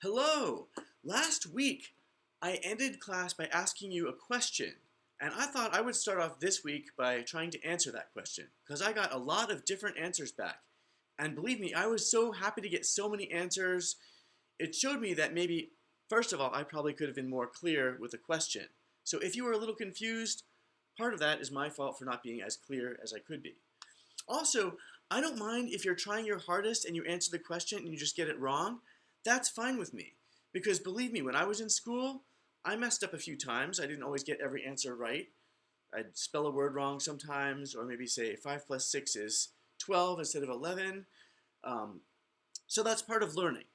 Hello! Last week, I ended class by asking you a question, and I thought I would start off this week by trying to answer that question, because I got a lot of different answers back. And believe me, I was so happy to get so many answers. It showed me that maybe, first of all, I probably could have been more clear with the question. So if you were a little confused, part of that is my fault for not being as clear as I could be. Also, I don't mind if you're trying your hardest and you answer the question and you just get it wrong. That's fine with me. Because believe me, when I was in school, I messed up a few times. I didn't always get every answer right. I'd spell a word wrong sometimes, or maybe say 5 plus 6 is 12 instead of 11. So that's part of learning.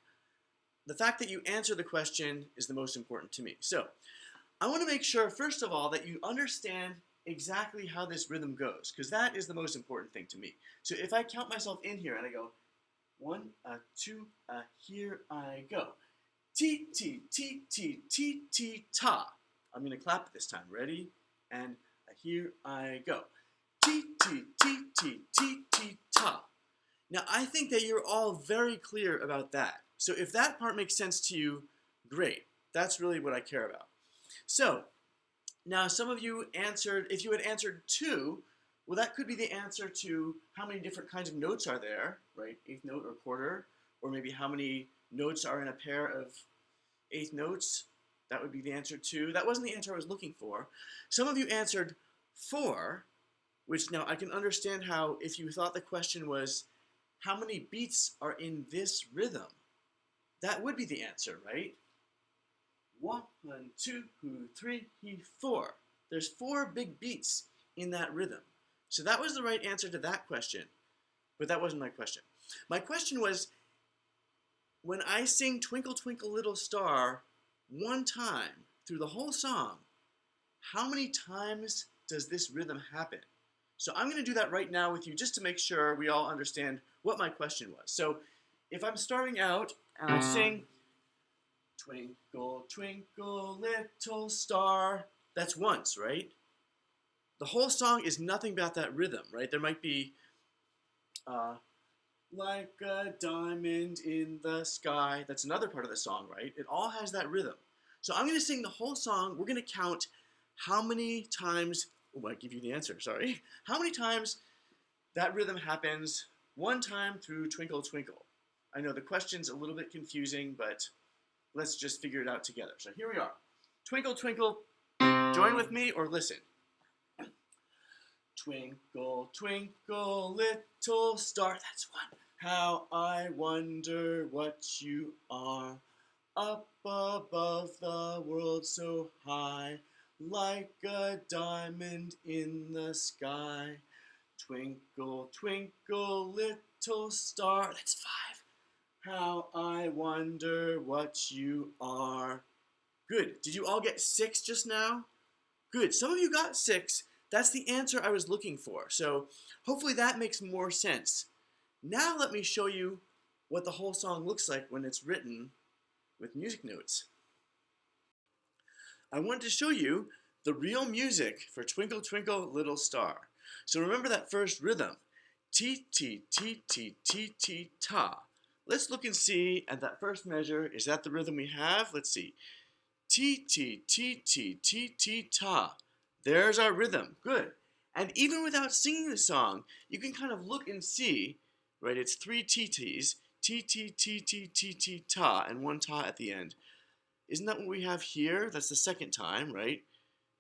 The fact that you answer the question is the most important to me. So I want to make sure, first of all, that you understand exactly how this rhythm goes, because that is the most important thing to me. So if I count myself in here and I go 1, 2, here I go. T, T, T, T, T, T, ta. I'm going to clap it this time. Ready? And here I go. T, T, T, T, T, T, ta. Now I think that you're all very clear about that. So if that part makes sense to you, great. That's really what I care about. So now some of you answered, if you had answered 2, well, that could be the answer to how many different kinds of notes are there, right? Eighth note or quarter, or maybe how many notes are in a pair of eighth notes. That would be the answer 2. That wasn't the answer I was looking for. Some of you answered 4, which now I can understand how, if you thought the question was, how many beats are in this rhythm? That would be the answer, right? 1, 2, 3, 4. There's 4 big beats in that rhythm. So that was the right answer to that question, but that wasn't my question. My question was, when I sing Twinkle Twinkle Little Star one time through the whole song, how many times does this rhythm happen? So I'm going to do that right now with you just to make sure we all understand what my question was. So if I'm starting out and I sing Twinkle, twinkle, little star, that's once, right? The whole song is nothing about that rhythm, right? There might be like a diamond in the sky. That's another part of the song, right? It all has that rhythm. So I'm going to sing the whole song. We're going to count how many times, oh, I give you the answer, sorry. How many times that rhythm happens one time through Twinkle Twinkle. I know the question's a little bit confusing, but let's just figure it out together. So here we are. Twinkle Twinkle, join with me or listen. Twinkle, twinkle, little star, that's 1. How I wonder what you are, up above the world so high, like a diamond in the sky. Twinkle, twinkle, little star, that's 5. How I wonder what you are. Good. Did you all get 6 just now? Good. Some of you got 6. That's the answer I was looking for. So hopefully that makes more sense. Now let me show you what the whole song looks like when it's written with music notes. I wanted to show you the real music for Twinkle Twinkle Little Star. So remember that first rhythm. T, T, T, T, T, T, ta. Let's look and see at that first measure. Is that the rhythm we have? Let's see. T, T, T, T, T, T, ta. There's our rhythm. Good. And even without singing the song, you can kind of look and see, right? It's 3 TTs. T, T, T, T, T, T, ta, and 1 ta at the end. Isn't that what we have here? That's the second time, right?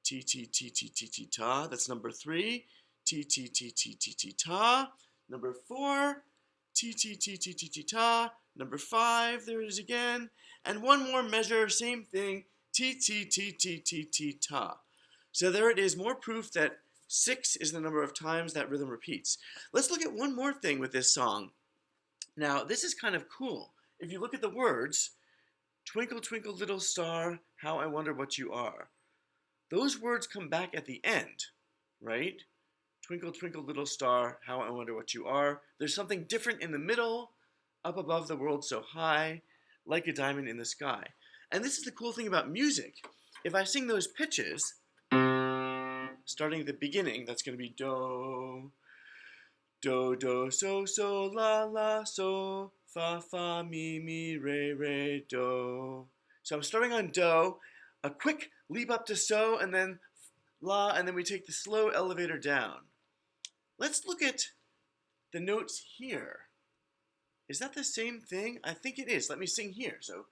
T, T, T, T, T, T, ta. That's number 3. T, T, T, T, T, T, ta. Number 4. T, T, T, T, T, T, ta. Number 5. There it is again. And one more measure, same thing. T, T, T, T, T, T, ta. So there it is, more proof that 6 is the number of times that rhythm repeats. Let's look at one more thing with this song. Now, this is kind of cool. If you look at the words, Twinkle, twinkle, little star, how I wonder what you are. Those words come back at the end, right? Twinkle, twinkle, little star, how I wonder what you are. There's something different in the middle, up above the world so high, like a diamond in the sky. And this is the cool thing about music. If I sing those pitches, starting at the beginning, that's going to be do, Do, do, so, la, la, so, fa, fa, mi, re, do. So I'm starting on do, a quick leap up to so, and then la, and then we take the slow elevator down. Let's look at the notes here. Is that the same thing? I think it is. Let me sing here. So,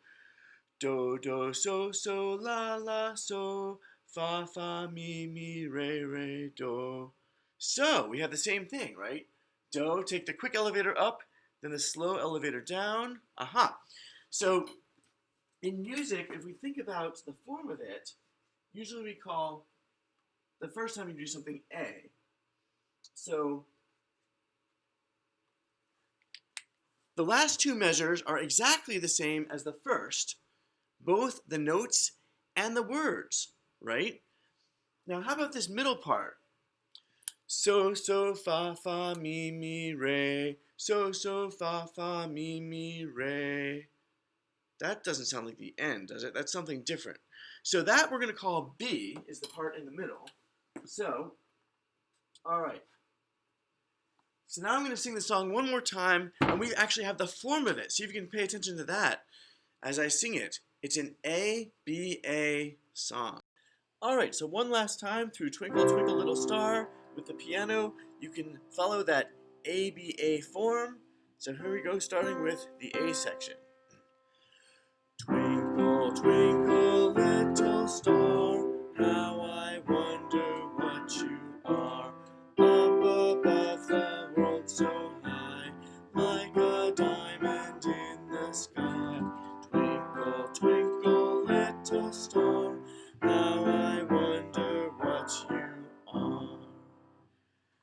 do, so, la, so, fa, mi, re, do. So, we have the same thing, right? Do, take the quick elevator up, then the slow elevator down. Aha. So, in music, if we think about the form of it, usually we call the first time you do something A. So, the last two measures are exactly the same as the first, both the notes and the words, right? Now, how about this middle part? So, fa, mi, re. So, fa, mi, re. That doesn't sound like the end, does it? That's something different. So that we're going to call B, is the part in the middle. So, all right. So now I'm going to sing the song one more time, and we actually have the form of it. See if you can pay attention to that as I sing it. It's an A-B-A song. All right, so one last time through Twinkle, Twinkle, Little Star with the piano. You can follow that A-B-A form. So here we go, starting with the A section. Twinkle, twinkle, little star, how I wonder what you are. Up above the world so high, like a diamond in the sky. Twinkle, twinkle, little star, how I wonder what you are.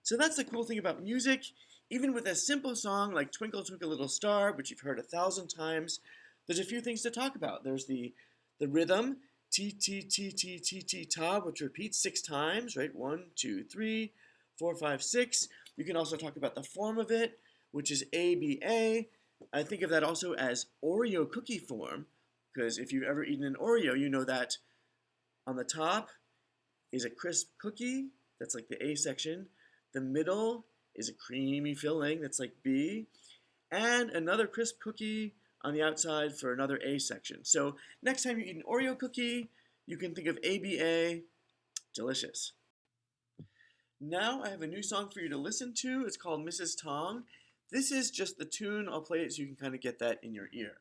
So that's the cool thing about music. Even with a simple song like Twinkle, Twinkle, Little Star, which you've heard 1,000 times, there's a few things to talk about. There's the rhythm, T, T, T, T, T, T, ta, which repeats 6 times, right? 1, 2, 3, 4, 5, 6. You can also talk about the form of it, which is A, B, A. I think of that also as Oreo cookie form, because if you've ever eaten an Oreo, you know that on the top is a crisp cookie, that's like the A section. The middle is a creamy filling, that's like B. And another crisp cookie on the outside for another A section. So next time you eat an Oreo cookie, you can think of ABA, delicious. Now I have a new song for you to listen to. It's called Mrs. Tong. This is just the tune. I'll play it so you can kind of get that in your ear.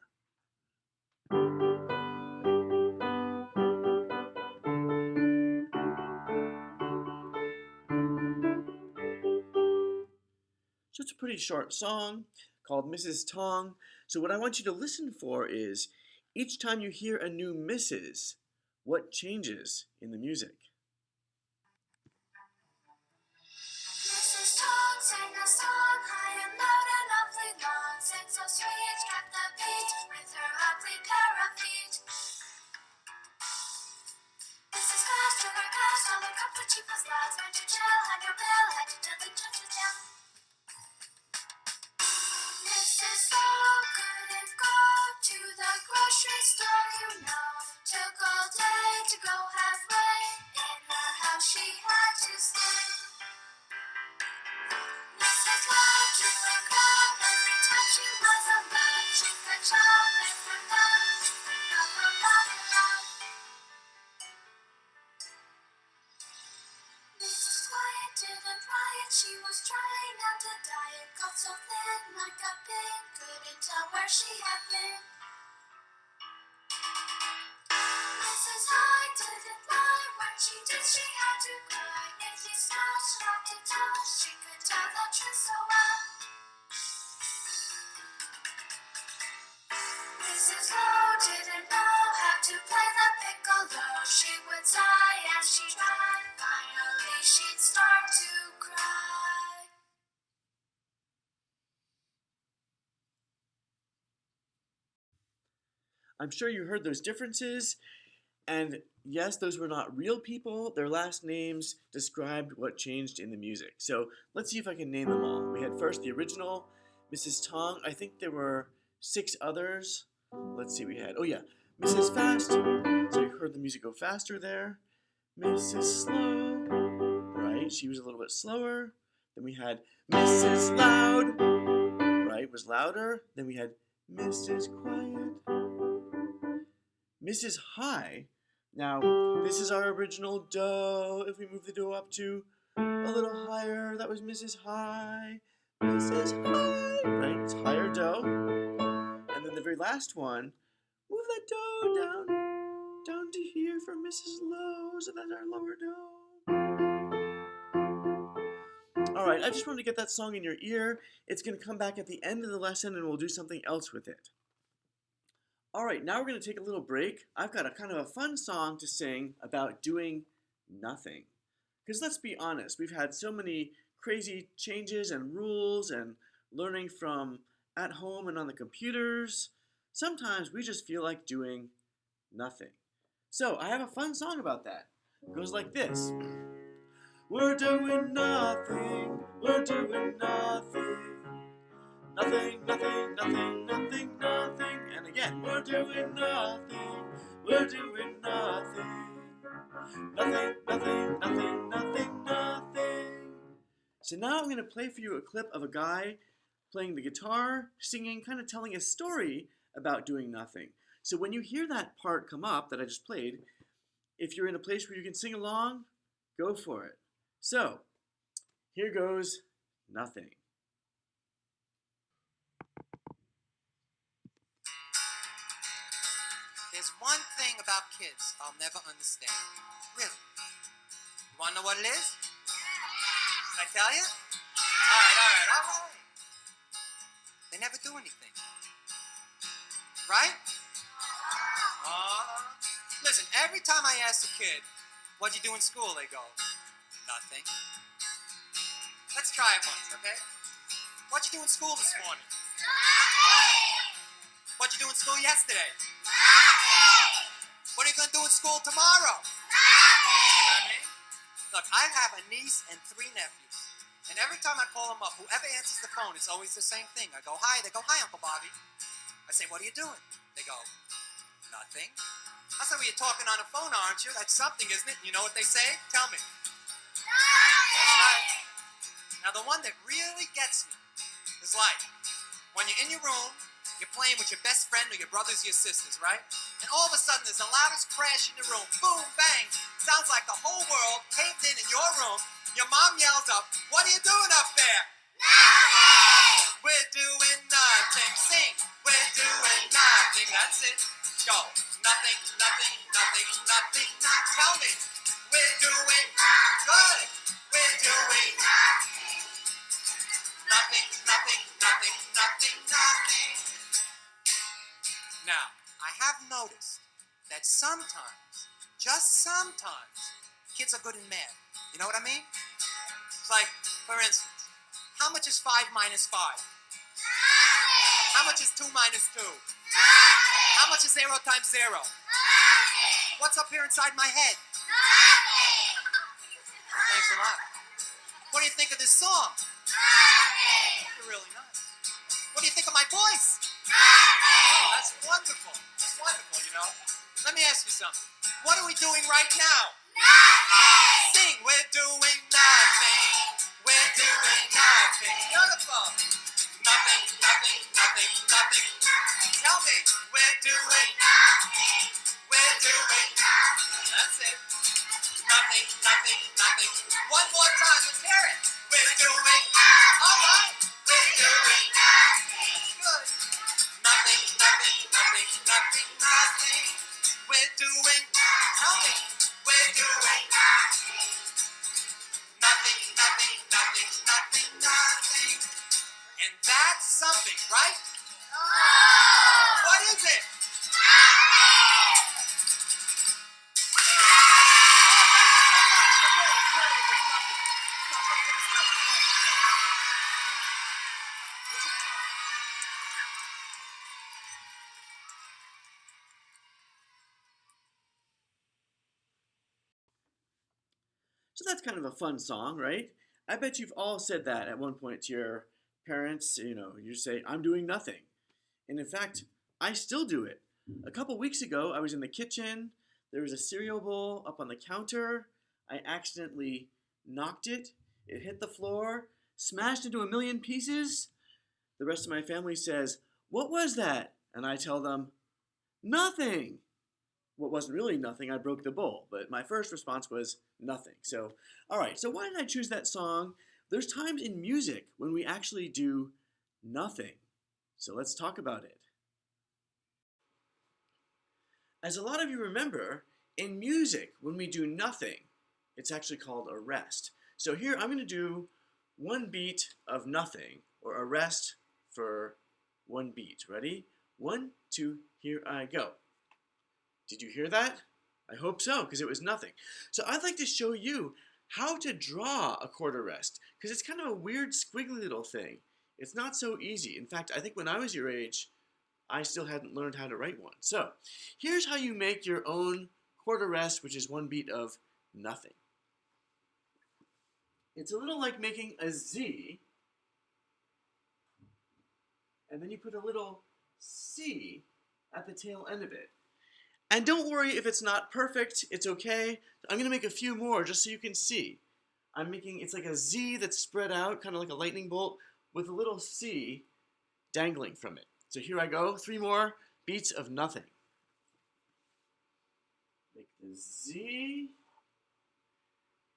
So it's a pretty short song called Mrs. Tong. So what I want you to listen for is each time you hear a new Mrs., what changes in the music? Mrs. Tong sang a song high and loud and awfully long, sang so sweet, kept the beat with her ugly pair of feet. Mrs. Fast took her cast on the cup that she was last, went to jail, had her bill, had to tell the judge down. Mrs. Law couldn't go to the grocery store, you know. Took all day to go halfway, in her house she had to stay. Mrs. Law drew a crowd, every time she was alone. She could shout with her mouth, she could yell loud and loud. Mrs. Quiet didn't riot, she was trying not to diet. Got so thin like a pig, couldn't tell where she had been. Mrs. Hyde didn't lie, when she did she had to cry. Nancy Smash had to tell, she could tell the truth so well. Mrs. Lowe didn't know how to play the piccolo. She would sigh as she tried, finally she'd start to cry. I'm sure you heard those differences, and yes, those were not real people. Their last names described what changed in the music. So let's see if I can name them all. We had first the original, Mrs. Tong. I think there were 6 others. Let's see, we had, oh yeah, Mrs. Fast. So you heard the music go faster there. Mrs. Slow, right? She was a little bit slower. Then we had Mrs. Loud, right, was louder. Then we had Mrs. Quiet, Mrs. High. Now, this is our original do. If we move the do up to a little higher, that was Mrs. High. Mrs. High, right? It's higher do. And then the very last one, move that do down to here for Mrs. Low. So that's our lower do. All right, I just wanted to get that song in your ear. It's going to come back at the end of the lesson and we'll do something else with it. All right, now we're going to take a little break. I've got a kind of a fun song to sing about doing nothing. Because let's be honest, we've had so many crazy changes and rules and learning from at home and on the computers. Sometimes we just feel like doing nothing. So I have a fun song about that. It goes like this. We're doing nothing, we're doing nothing. Nothing, nothing, nothing, nothing, nothing. And again, we're doing nothing, we're doing nothing. Nothing, nothing, nothing, nothing, nothing. So now I'm going to play for you a clip of a guy playing the guitar, singing, kind of telling a story about doing nothing. So when you hear that part come up that I just played, if you're in a place where you can sing along, go for it. So, here goes nothing. There's one thing about kids I'll never understand. Really. You want to know what it is? Can I tell you? All right. They never do anything. Right? Listen, every time I ask a kid, what'd you do in school? They go, nothing. Let's try it once, okay? What'd you do in school this morning? What'd you do in school yesterday? What are you going to do in school tomorrow? You know what I mean? Look, I have a niece and 3 nephews. And every time I call them up, whoever answers the phone, it's always the same thing. I go, hi. They go, hi, Uncle Bobby. I say, what are you doing? They go, nothing. I said, well, you're talking on the phone, aren't you? That's something, isn't it? You know what they say? Tell me. That's right. Now, the one that really gets me is like, when you're in your room, you're playing with your best friend or your brothers or your sisters, right? And all of a sudden, there's the loudest crash in the room. Boom, bang. Sounds like the whole world caved in your room. Your mom yells up, what are you doing up there? Nothing! We're doing nothing. Sing. We're doing nothing. That's it. Go. Nothing, nothing, nothing, nothing. Now tell me. We're doing good. We're doing nothing, nothing, nothing, nothing, nothing. Now, I have noticed that sometimes, just sometimes, kids are good in math. You know what I mean? It's like, for instance, how much is 5 minus 5? Nothing. How much is 2 minus 2? Nothing. How much is 0 times 0? Nothing. What's up here inside my head? Nothing. Thanks a lot. What do you think of this song? Nothing. You're really nice. What do you think of my voice? Nothing. Oh, that's wonderful. That's wonderful, you know. Let me ask you something. What are we doing right now? Nothing. Sing. We're doing nothing. We're doing nothing. Beautiful. Nothing, nothing, nothing, nothing. Tell me. We're doing nothing. We're doing nothing. That's it. Nothing, nothing, nothing. One more time. Let's hear it. We're doing nothing. All right. We're doing nothing. That's good. Nothing, nothing, nothing, nothing, nothing. We're doing. Tell me. We're doing nothing. Nothing, nothing, nothing, nothing, nothing. And that's something, right? No. What is it? Nothing. Oh, thank you so much. Really, it was nothing. No, thank you. It was nothing. No, it was nothing. It's just fine. So that's kind of a fun song, right? I bet you've all said that at one point to your parents. You say, I'm doing nothing. And in fact, I still do it. A couple weeks ago, I was in the kitchen. There was a cereal bowl up on the counter. I accidentally knocked it. It hit the floor. smashed into a million pieces? The rest of my family says, "What was that?" And I tell them, "Nothing." What wasn't really nothing, I broke the bowl, but my first response was nothing. So, all right, so why did I choose that song? There's times in music when we actually do nothing. So let's talk about it. As a lot of you remember, in music, when we do nothing, it's actually called a rest. So here I'm going to do one beat of nothing, or a rest for one beat. Ready? 1, 2, here I go. Did you hear that? I hope so, because it was nothing. So I'd like to show you how to draw a quarter rest, because it's kind of a weird squiggly little thing. It's not so easy. In fact, I think when I was your age, I still hadn't learned how to write one. So here's how you make your own quarter rest, which is one beat of nothing. It's a little like making a Z, and then you put a little C at the tail end of it. And don't worry if it's not perfect, it's okay. I'm going to make a few more just so you can see. It's like a Z that's spread out, kind of like a lightning bolt, with a little C dangling from it. So here I go, 3 more beats of nothing. Make the Z,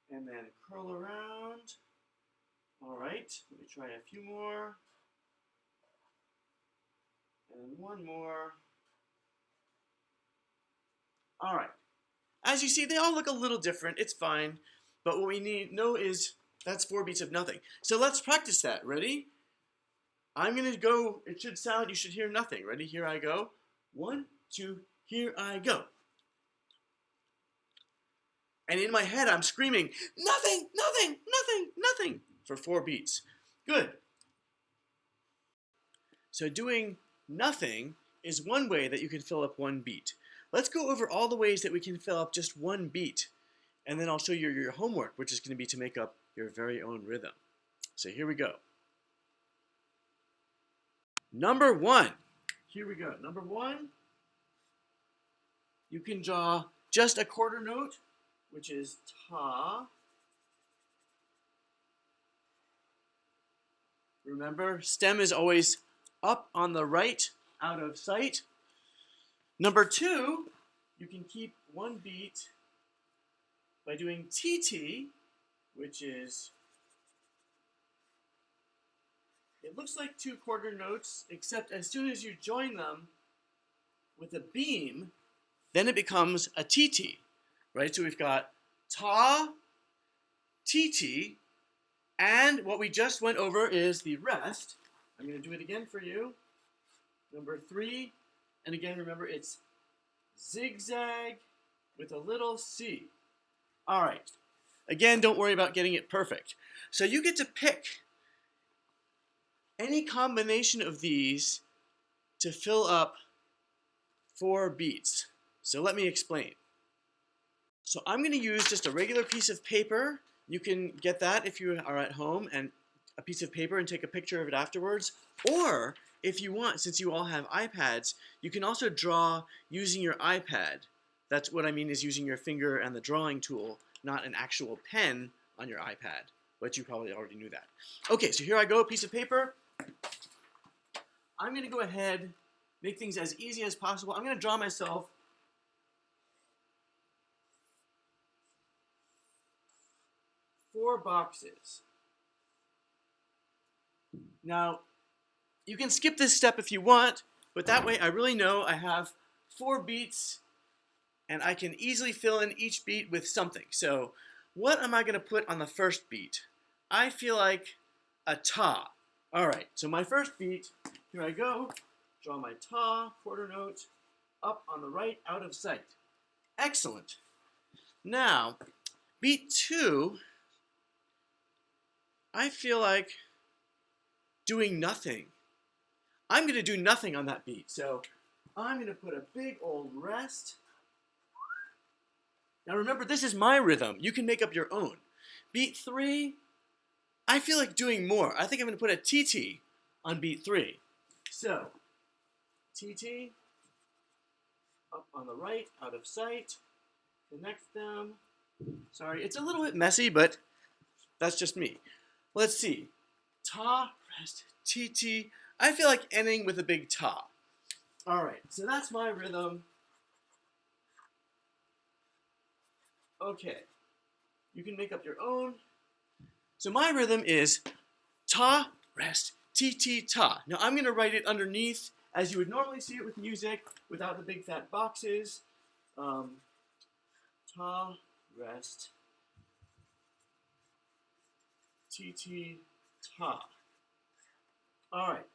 and then curl around. All right, let me try a few more. And one more. All right. As you see, they all look a little different. It's fine. But what we need to know is that's 4 beats of nothing. So let's practice that. Ready? I'm going to go. It should sound, you should hear nothing. Ready? Here I go. 1, 2, here I go. And in my head, I'm screaming, nothing, nothing, nothing, nothing, for 4 beats. Good. So doing nothing is one way that you can fill up 1 beat. Let's go over all the ways that we can fill up just 1 beat. And then I'll show you your homework, which is going to be to make up your very own rhythm. So here we go. Number 1. Here we go. Number 1, you can draw just a quarter note, which is ta. Remember, stem is always up on the right, out of sight. Number 2, you can keep 1 beat by doing TT, which is, it looks like 2 quarter notes, except as soon as you join them with a beam, then it becomes a TT, right? So we've got ta, TT, and what we just went over is the rest. I'm going to do it again for you. Number 3, and again, remember, it's zigzag with a little C. All right. Again, don't worry about getting it perfect. So you get to pick any combination of these to fill up 4 beats. So let me explain. So I'm going to use just a regular piece of paper. You can get that if you are at home, and a piece of paper, and take a picture of it afterwards. Or if you want, since you all have iPads, you can also draw using your iPad. That's what I mean, is using your finger and the drawing tool, not an actual pen on your iPad. But you probably already knew that. Okay, so here I go, piece of paper. I'm going to go ahead, make things as easy as possible. I'm going to draw myself 4 boxes. Now, you can skip this step if you want, but that way I really know I have 4 beats, and I can easily fill in each beat with something. So what am I going to put on the first beat? I feel like a ta. All right, so my first beat, here I go. Draw my ta, quarter note, up on the right, out of sight. Excellent. Now, beat 2, I feel like doing nothing. I'm going to do nothing on that beat. So I'm going to put a big old rest. Now remember, this is my rhythm. You can make up your own. Beat 3, I feel like doing more. I think I'm going to put a TT on beat 3. So, TT, up on the right, out of sight, connect them. Sorry, it's a little bit messy, but that's just me. Let's see. ta, rest, ti, ti. I feel like ending with a big ta. All right, so that's my rhythm. Okay, you can make up your own. So my rhythm is ta, rest, ti, ti, ta. Now I'm going to write it underneath as you would normally see it with music without the big fat boxes. Ta, rest, ti, ti, ta. All right.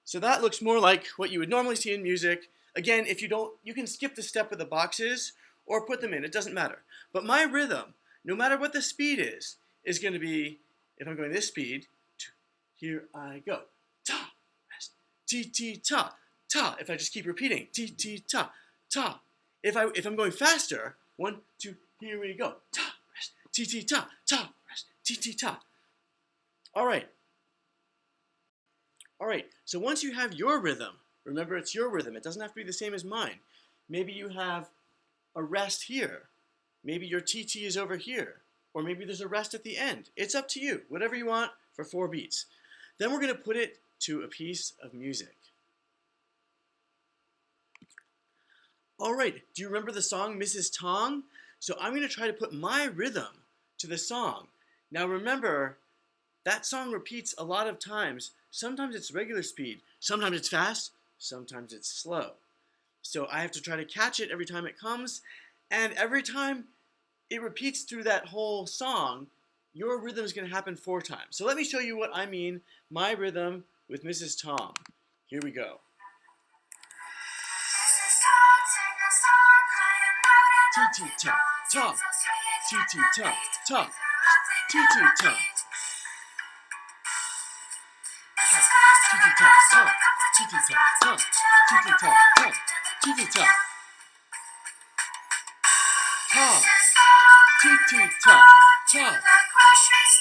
So that looks more like what you would normally see in music. Again, if you don't, you can skip the step with the boxes or put them in. It doesn't matter. But my rhythm, no matter what the speed is going to be, if I'm going this speed, here I go. Ta, rest, ti, ti, ta, ta. If I just keep repeating, ti, ti, ta, ta. If I'm going faster, 1, 2, here we go. Ta, rest, ti, ti, ta, ta, rest, ti, ti, ta. All right. All right, so once you have your rhythm, remember it's your rhythm. It doesn't have to be the same as mine. Maybe you have a rest here. Maybe your TT is over here. Or maybe there's a rest at the end. It's up to you, whatever you want for 4 beats. Then we're going to put it to a piece of music. All right, do you remember the song Mrs. Tong? So I'm going to try to put my rhythm to the song. Now remember, that song repeats a lot of times. Sometimes it's regular speed, sometimes it's fast, sometimes it's slow. So I have to try to catch it every time it comes, and every time it repeats through that whole song, your rhythm is going to happen 4 times. So let me show you what I mean, my rhythm with Mrs. Tong. Here we go. Ti-ti-ta, ta, ti-ti-ta, ta, ti-ti-ta. Ti-ti-ta, ta, ti-ti-ta, ta, ti-ti-ta, ta, ti-ti-ta. Ta, ti-ti-ta, ta,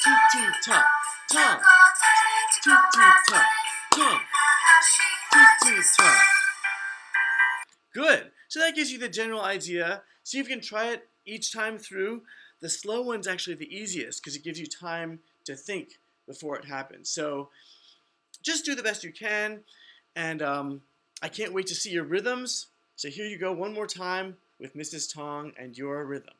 ti-ti-ta, ta, ti-ti-ta, ta, ti-ti-ta. Good. So that gives you the general idea. See if you can try it each time through. The slow one's actually the easiest because it gives you time to think before it happens. So just do the best you can, and I can't wait to see your rhythms. So here you go one more time with Mrs. Tong and your rhythm.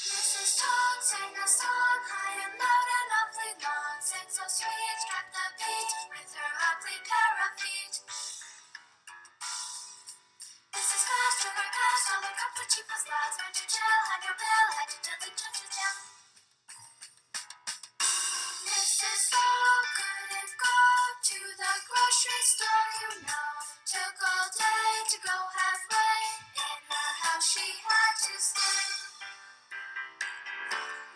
Mrs. Tong sang a song high and loud and awfully long, sang so sweet, kept the beat with her ugly pair of feet. Mrs. Fast took her cast, all the comfort she was lost, went to jail, had her bill, had to tell the judge to tell. Mrs. Long couldn't go to the grocery store, you know. Took all day to go halfway, in the house she had to stay.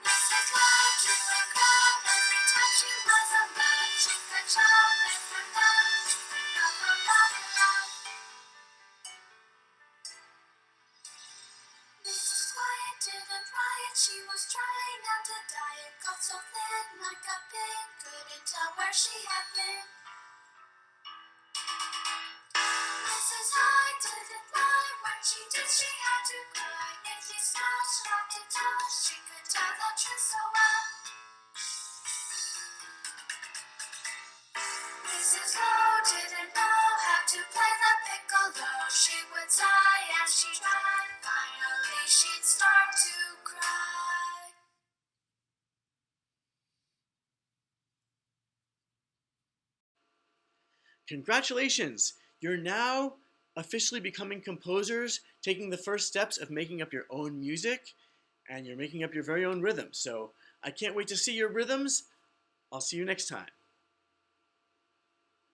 Mrs. Long drew a crowd every time she was alone. She could shop and forgot, she could not go loud and loud. Mrs. Quiet didn't riot, she was trying out a diet. Got so thin like a pig, couldn't tell where she had been. Mrs. High didn't lie, when she did she had to cry. If you snatched not to tell, she could tell the truth so well. Mrs. Lowe didn't know how to play the piccolo. She would sigh as she tried, finally she'd start to cry. Congratulations! You're now officially becoming composers, taking the first steps of making up your own music, and you're making up your very own rhythm. So I can't wait to see your rhythms. I'll see you next time.